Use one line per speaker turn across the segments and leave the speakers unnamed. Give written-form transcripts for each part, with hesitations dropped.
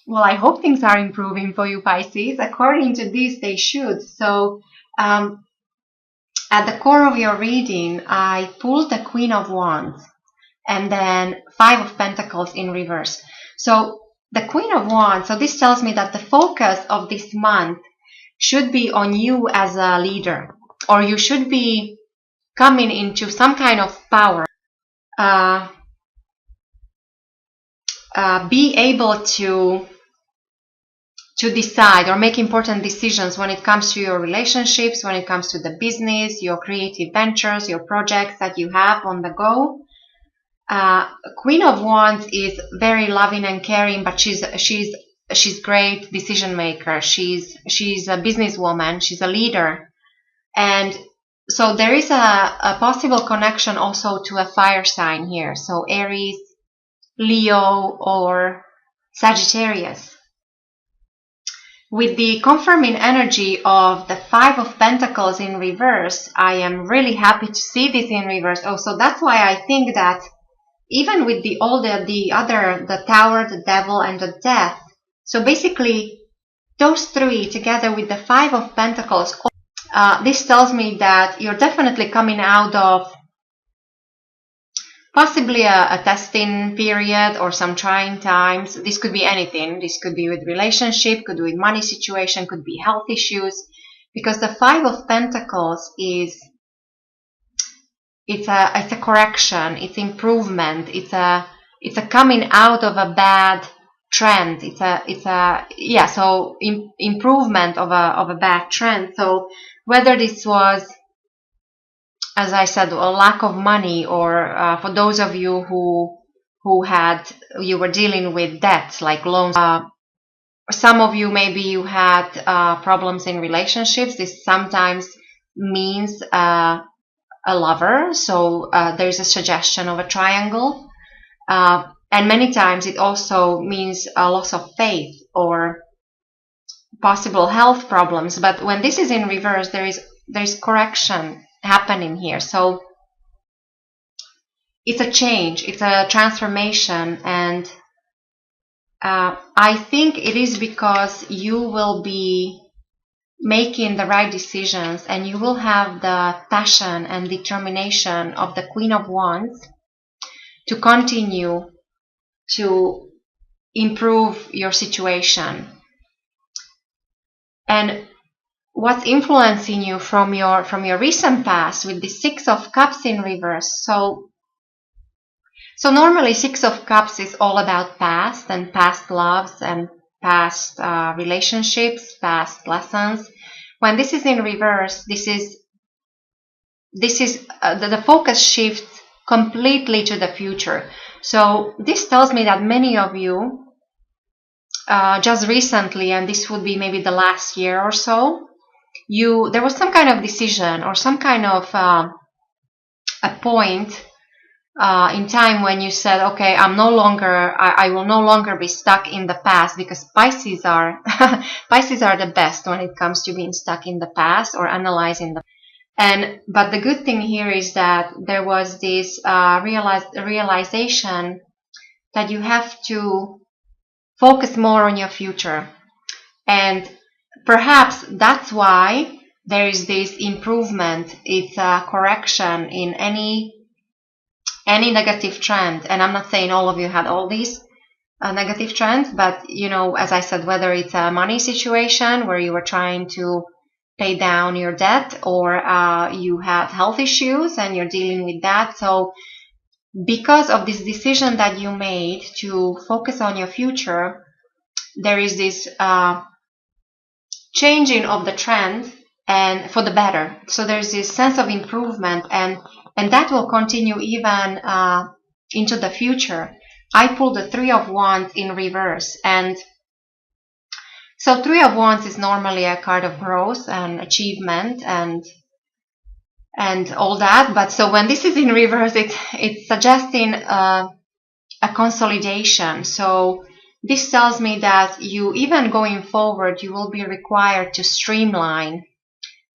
Well, I hope things are improving for you, Pisces. According to this, they should. So, um, at the core of your reading, I pulled the Queen of Wands and then Five of Pentacles in reverse. So, the Queen of Wands, so this tells me that the focus of this month should be on you as a leader, or you should be coming into some kind of power. Be able to decide or make important decisions when it comes to your relationships, when it comes to the business, your creative ventures, your projects that you have on the go. Queen of Wands is very loving and caring, but she's great decision maker. She's a businesswoman. She's a leader, and so there is a possible connection also to a fire sign here. So Aries, Leo, or Sagittarius. With the confirming energy of the Five of Pentacles in reverse, I am really happy to see this in reverse. Also, that's why I think that even with the Tower, the Devil, and the Death, so basically those three together with the Five of Pentacles, this tells me that you're definitely coming out of possibly a testing period or some trying times. This could be anything. This could be with relationship, could be with money situation, could be health issues. Because the Five of Pentacles it's a correction, it's improvement, it's a coming out of a bad trend. Improvement of a bad trend. So whether this was, as I said, a lack of money, or for those of you who were dealing with debts like loans. Some of you, maybe you had problems in relationships. This sometimes means a lover. So there's a suggestion of a triangle. And many times it also means a loss of faith or possible health problems. But when this is in reverse, there is correction happening here. So it's a change, it's a transformation, and I think it is because you will be making the right decisions and you will have the passion and determination of the Queen of Wands to continue to improve your situation. And what's influencing you from your recent past with the Six of Cups in reverse. So normally Six of Cups is all about past and past loves and past relationships, past lessons. When this is in reverse, this is the focus shifts completely to the future. So this tells me that many of you just recently, and this would be maybe the last year or so, there was some kind of decision or some kind of a point in time when you said, okay, I will no longer be stuck in the past, because Pisces are the best when it comes to being stuck in the past or analyzing but the good thing here is that there was this realization that you have to focus more on your future. And perhaps that's why there is this improvement. It's a correction in any negative trend. And I'm not saying all of you had all these negative trends, but as I said, whether it's a money situation where you were trying to pay down your debt, or you have health issues and you're dealing with that. So because of this decision that you made to focus on your future, there is this changing of the trend, and for the better. So there's this sense of improvement, and that will continue even into the future. I pulled the Three of Wands in reverse, and so Three of Wands is normally a card of growth and achievement and all that. But so when this is in reverse, it's suggesting a consolidation. So this tells me that you, even going forward, you will be required to streamline,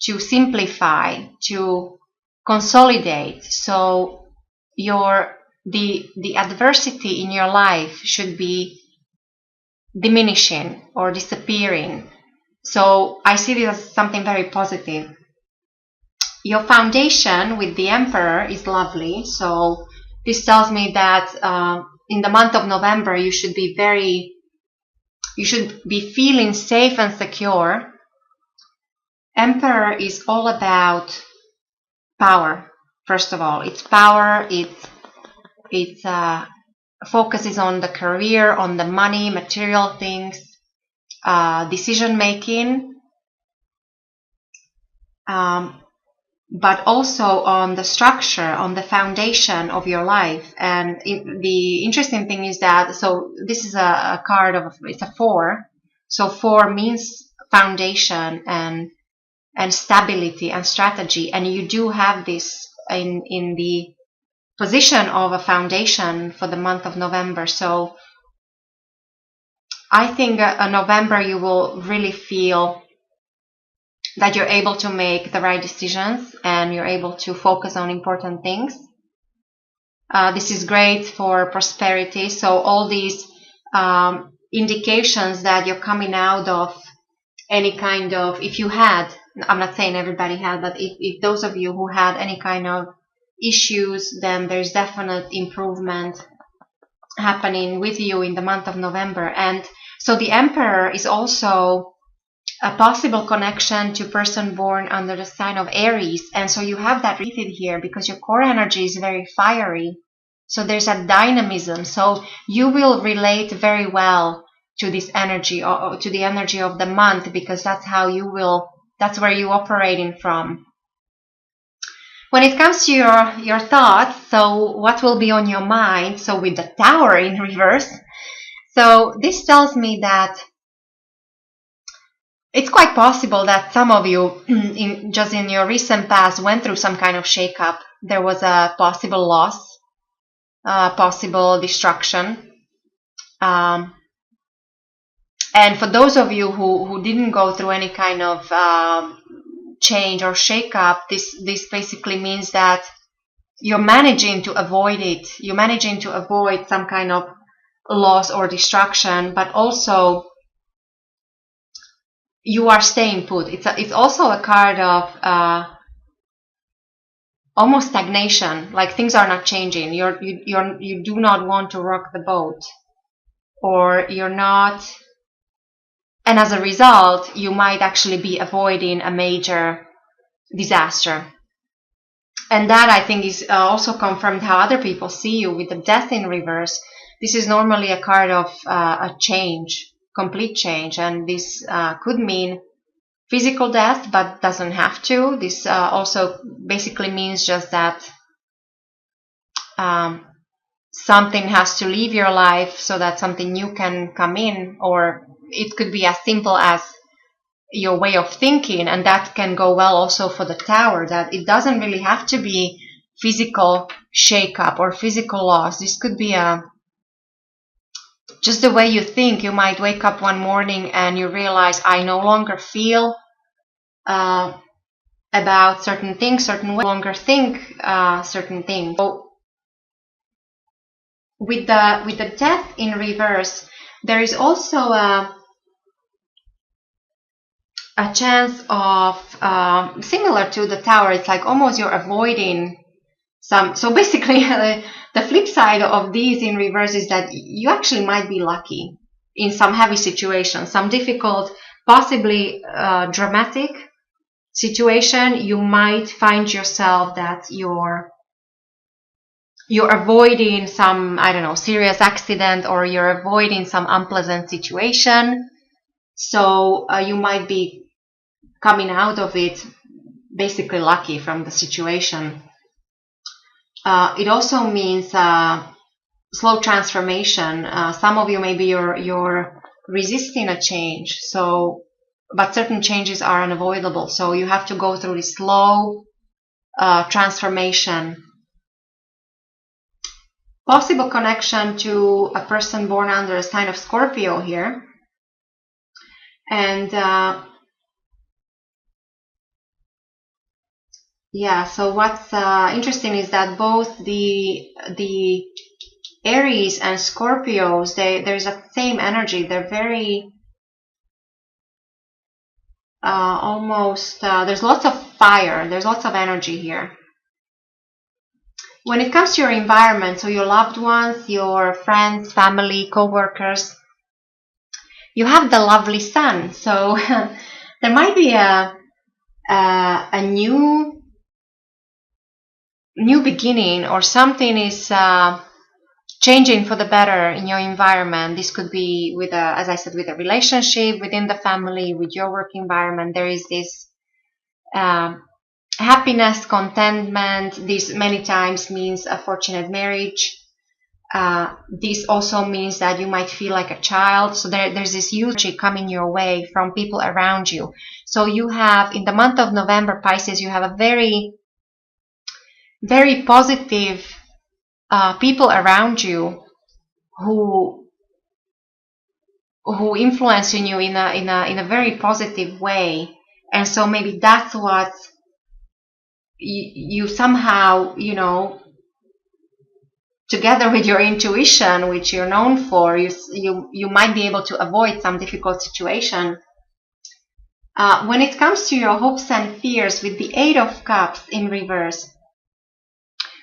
to simplify, to consolidate. So the adversity in your life should be diminishing or disappearing. So I see this as something very positive. Your foundation with the Emperor is lovely. So this tells me that in the month of November, you should be feeling safe and secure. Emperor is all about power. First of all, it's power. It focuses on the career, on the money, material things, decision making, but also on the structure, on the foundation of your life. And the interesting thing is that, so this is a card of, it's a 4. So 4 means foundation and stability and strategy. And you do have this in the position of a foundation for the month of November. So I think in November you will really feel that you're able to make the right decisions and you're able to focus on important things. This is great for prosperity. So all these indications that you're coming out of any kind of, if you had, I'm not saying everybody had, but if those of you who had any kind of issues, then there's definite improvement happening with you in the month of November. And so the Emperor is also a possible connection to person born under the sign of Aries. And so you have that repeated here because your core energy is very fiery. So there's a dynamism. So you will relate very well to this energy, or to the energy of the month, because that's how you will, that's where you operating from. When it comes to your thoughts, so what will be on your mind? So with the Tower in reverse, so this tells me that it's quite possible that some of you, just in your recent past, went through some kind of shakeup. There was a possible loss, possible destruction. And for those of you who didn't go through any kind of change or shakeup, this basically means that you're managing to avoid it. You're managing to avoid some kind of loss or destruction, but also you are staying put. It's also a card of almost stagnation, like things are not changing. You do not want to rock the boat, or you're not. And as a result, you might actually be avoiding a major disaster. And that, I think, is also confirmed how other people see you with the Death in reverse. This is normally a card of a change, complete change. And this could mean physical death, but doesn't have to. This also basically means just that something has to leave your life so that something new can come in, or it could be as simple as your way of thinking, and that can go well also for the Tower, that it doesn't really have to be physical shakeup or physical loss. This could be just the way you think. You might wake up one morning and you realize, I no longer feel about certain things, certain way, no longer think certain things. So with the Death in reverse, there is also a chance of, similar to the Tower, it's like almost you're avoiding some. So basically, the flip side of these in reverse is that you actually might be lucky in some heavy situations, some difficult, possibly dramatic situation. You might find yourself that you're avoiding some, I don't know, serious accident, or you're avoiding some unpleasant situation. So you might be coming out of it basically lucky from the situation. It also means slow transformation. Some of you, maybe you're resisting a change. So, but certain changes are unavoidable. So you have to go through this slow transformation. Possible connection to a person born under a sign of Scorpio here. And yeah, so what's interesting is that both the Aries and Scorpios, there's a same energy. They're very there's lots of fire, there's lots of energy here. When it comes to your environment, so your loved ones, your friends, family, co-workers, you have the lovely sun. So there might be a new beginning, or something is changing for the better in your environment. This could be with as I said, with a relationship, within the family, with your work environment. There is this happiness, contentment. This many times means a fortunate marriage. This also means that you might feel like a child. So there's this huge energy coming your way from people around you. So you have, in the month of November, Pisces, you have a very, very positive people around you who influence you in a very positive way. And so maybe that's what you somehow, together with your intuition, which you're known for, you might be able to avoid some difficult situation. When it comes to your hopes and fears, with the 8 of Cups in reverse,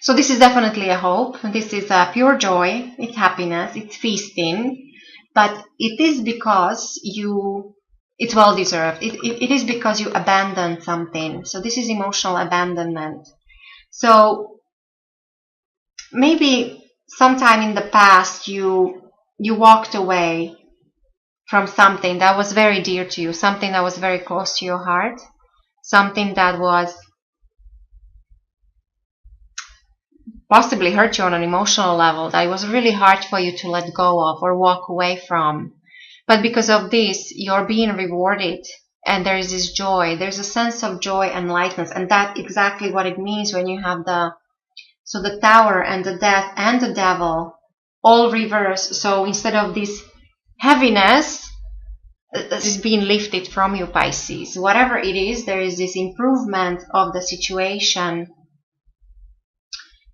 so this is definitely a hope. This is a pure joy. It's happiness. It's feasting. But it is because it's well deserved. It is because you abandoned something. So this is emotional abandonment. So maybe sometime in the past you walked away from something that was very dear to you, something that was very close to your heart, something that was possibly hurt you on an emotional level, that it was really hard for you to let go of or walk away from. But because of this, you're being rewarded, and there is this joy. There's a sense of joy and lightness, and that's exactly what it means when you have the Tower and the Death and the Devil all reverse. So instead of this heaviness, this is being lifted from you, Pisces. Whatever it is, there is this improvement of the situation.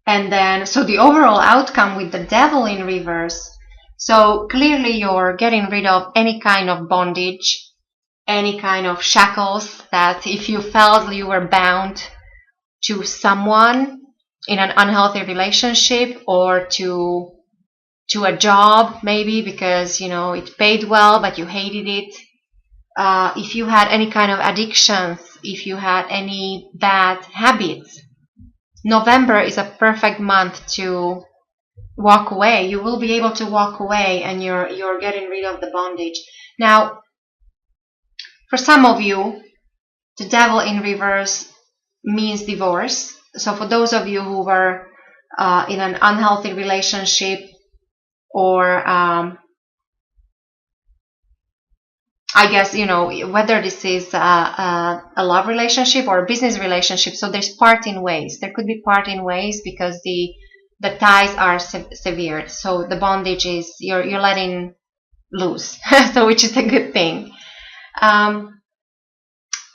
And then, so the overall outcome with the Devil in reverse, so clearly you're getting rid of any kind of bondage, any kind of shackles, that if you felt you were bound to someone in an unhealthy relationship, or to a job, maybe because, it paid well, but you hated it. If you had any kind of addictions, if you had any bad habits, November is a perfect month to walk away. You will be able to walk away, and you're getting rid of the bondage. Now, for some of you, the Devil in reverse means divorce. So for those of you who were in an unhealthy relationship, or I guess, whether this is a love relationship or a business relationship, so there's parting ways. There could be parting ways because the ties are severed. So the bondage is, you're letting loose, so which is a good thing.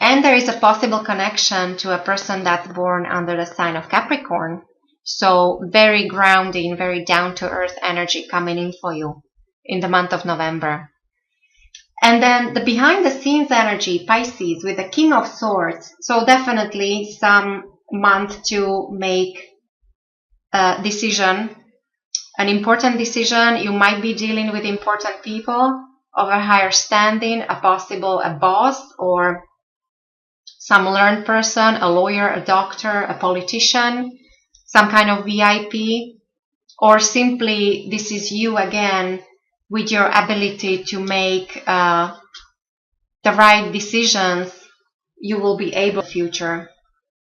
And there is a possible connection to a person that's born under the sign of Capricorn. So very grounding, very down-to-earth energy coming in for you in the month of November. And then the behind-the-scenes energy, Pisces, with the King of Swords. So definitely some month to make a decision, an important decision. You might be dealing with important people of a higher standing, a boss, or some learned person, a lawyer, a doctor, a politician, some kind of VIP, or simply this is you again with your ability to make the right decisions. You will be able in the future.